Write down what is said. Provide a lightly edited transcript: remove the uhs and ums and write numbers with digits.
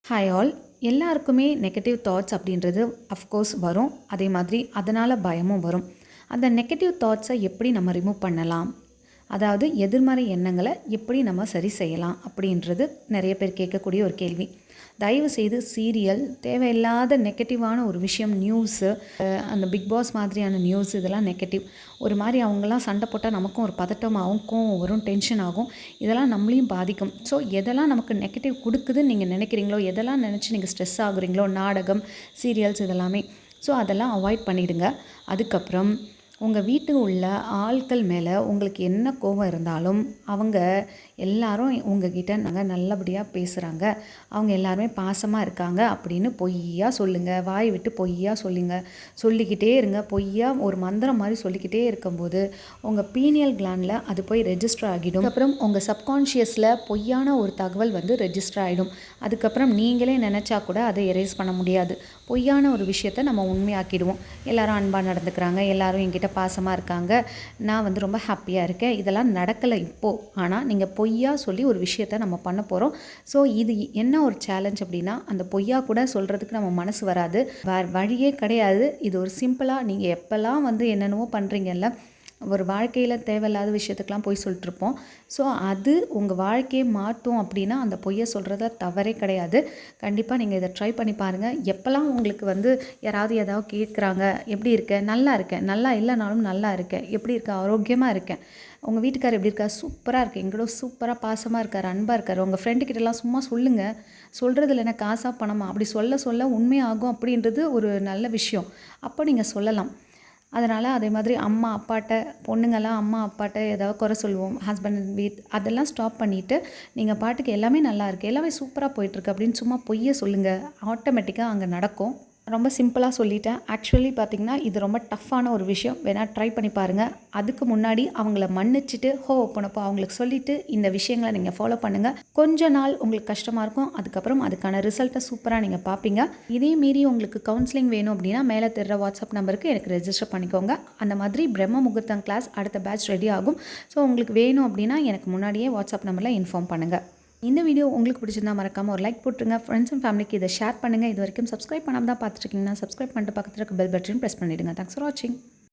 Hi all. எல்லாருக்குமே negative thoughts அப்படின்றது of course வரும். அதே மாதிரி அதனால் பயமும் வரும். அந்த நெகட்டிவ் தாட்ஸை எப்படி நம்ம ரிமூவ் பண்ணலாம், அதாவது எதிர்மறை எண்ணங்களை எப்படி நம்ம சரி செய்யலாம் அப்படின்றது நிறைய பேர் கேட்கக்கூடிய ஒரு கேள்வி. தயவு செய்து சீரியல், தேவையில்லாத நெகட்டிவான ஒரு விஷயம், நியூஸு, அந்த பிக் பாஸ் மாதிரியான நியூஸ், இதெல்லாம் நெகட்டிவ். ஒரு மாதிரி அவங்கெல்லாம் சண்டை போட்டால் நமக்கும் ஒரு பதட்டமாகவும், கோவம் வரும், டென்ஷன் ஆகும். இதெல்லாம் நம்மளையும் பாதிக்கும். ஸோ எதெல்லாம் நமக்கு நெகட்டிவ் கொடுக்குதுன்னு நீங்கள் நினைக்கிறீங்களோ, எதெல்லாம் நினச்சி நீங்கள் ஸ்ட்ரெஸ் ஆகுறீங்களோ, நாடகம், சீரியல்ஸ் இதெல்லாமே, ஸோ அதெல்லாம் அவாய்ட் பண்ணிவிடுங்க. அதுக்கப்புறம் உங்கள் வீட்டுக்கு உள்ள ஆட்கள் மேலே உங்களுக்கு என்ன கோபம் இருந்தாலும் அவங்க எல்லாரும் உங்ககிட்ட நாங்கள் நல்லபடியாக பேசுகிறாங்க, அவங்க எல்லாருமே பாசமாக இருக்காங்க அப்படின்னு பொய்யா சொல்லுங்கள். வாய் விட்டு பொய்யா சொல்லிக்கிட்டே இருங்க. பொய்யா ஒரு மந்திரம் மாதிரி சொல்லிக்கிட்டே இருக்கும்போது உங்கள் பீனியல் கிளாண்டில் அது போய் ரெஜிஸ்டர் ஆகிடும். அப்புறம் உங்கள் சப்கான்ஷியஸில் பொய்யான ஒரு தகவல் வந்து ரெஜிஸ்டர் ஆகிடும். அதுக்கப்புறம் நீங்களே நினச்சா கூட அதை எரேஸ் பண்ண முடியாது. பொய்யான ஒரு விஷயத்தை நம்ம உண்மையாக்கிடுவோம். எல்லாரும் அன்பாக நடந்துக்கிறாங்க, எல்லாரும் என்கிட்ட பாசமாக இருக்காங்க, நான் வந்து ரொம்ப ஹாப்பியாக இருக்கேன், இதெல்லாம் நடக்கலை இப்போது. ஆனால் நீங்கள் பொய்யா சொல்லி ஒரு விஷயத்தை நம்ம பண்ண போகிறோம். ஸோ இது என்ன ஒரு சேலஞ்ச் அப்படின்னா, அந்த பொய்யா கூட சொல்கிறதுக்கு நம்ம மனசு வராது, வேறு வழியே கிடையாது. இது ஒரு சிம்பிளாக நீங்கள் எப்போல்லாம் வந்து என்னென்னவோ பண்ணுறீங்கல்ல, ஒரு வாழ்க்கையில் தேவையில்லாத விஷயத்துக்கெலாம் பொய் சொல்லிட்டுருப்போம். ஸோ அது உங்கள் வாழ்க்கையை மாற்றும் அப்படின்னா அந்த பொய்யை சொல்கிறத தவறே கிடையாது. கண்டிப்பாக நீங்கள் இதை ட்ரை பண்ணி பாருங்கள். எப்போல்லாம் உங்களுக்கு வந்து யாராவது ஏதாவது கேட்குறாங்க, எப்படி இருக்கேன், நல்லா இருக்கேன், நல்லா இல்லைனாலும் நல்லா இருக்கேன், எப்படி இருக்க, ஆரோக்கியமாக இருக்கேன், உங்கள் வீட்டுக்காரர் எப்படி இருக்கா, சூப்பராக இருக்குது, எங்களோட சூப்பராக பாசமாக இருக்கார், அன்பாக இருக்கார், உங்கள் ஃப்ரெண்டுக்கிட்டலாம் சும்மா சொல்லுங்கள். சொல்கிறதுல என்ன காசாக பணமா, அப்படி சொல்ல உண்மையாகும் அப்படின்றது ஒரு நல்ல விஷயம். அப்போ நீங்கள் சொல்லலாம். அதனால் அதே மாதிரி அம்மா அப்பாட்ட, பொண்ணுங்கள்லாம் அம்மா அப்பாட்ட ஏதாவது குறை சொல்லுவோம், ஹஸ்பண்ட் அதெல்லாம் ஸ்டாப் பண்ணிவிட்டு நீங்கள் பாட்டுக்கு எல்லாமே நல்லா இருக்குது, எல்லாமே சூப்பராக போயிட்டுருக்கு அப்படின்னு சும்மா பொய்யை சொல்லுங்கள். ஆட்டோமேட்டிக்காக அங்கே நடக்கும். ரொம்ப சிம்பிளாக சொல்லிட்டேன். ஆக்சுவலி பார்த்திங்கன்னா இது ரொம்ப டஃப்பான ஒரு விஷயம். வேணால் ட்ரை பண்ணி பாருங்கள். அதுக்கு முன்னாடி அவங்கள மன்னிச்சுட்டு போனப்போ அவங்களுக்கு சொல்லிவிட்டு இந்த விஷயங்களை நீங்கள் ஃபாலோ பண்ணுங்கள். கொஞ்ச நாள் உங்களுக்கு கஷ்டமாக இருக்கும், அதுக்கப்புறம் அதுக்கான ரிசல்ட்டை சூப்பராக நீங்கள் பார்ப்பீங்க. இதே மீறி உங்களுக்கு கவுன்சிலிங் வேணும் அப்படின்னா மேலே தெரிகிற வாட்ஸ்அப் நம்பருக்கு எனக்கு ரெஜிஸ்டர் பண்ணிக்கோங்க. அந்த மாதிரி பிரம்ம முகூர்த்தம் கிளாஸ் அடுத்த பேட்ச் ரெடி ஆகும். ஸோ உங்களுக்கு வேணும் அப்படின்னா எனக்கு முன்னாடியே வாட்ஸ்அப் நம்பரில் இன்ஃபார்ம் பண்ணுங்கள். இந்த வீடியோ உங்களுக்கு பிடிச்சிருந்தா மறக்காமல் ஒரு லைக் போட்டுருங்க. ஃப்ரெண்ட்ஸ் அண்ட் ஃபேமிலிக்கு இதை ஷேர் பண்ணுங்கள். இது வரைக்கும் சப்ஸ்கிரைப் பண்ணாமல் தான் பார்த்துருக்கீங்கன்னா சப்ஸ்கிரைப் பண்ணிட்டு பக்கத்தில் இருக்க பெல் பட்டனையும் ப்ரெஸ் பண்ணிவிடுங்க. தேங்க்ஸ் ஃபார் வாட்சிங்.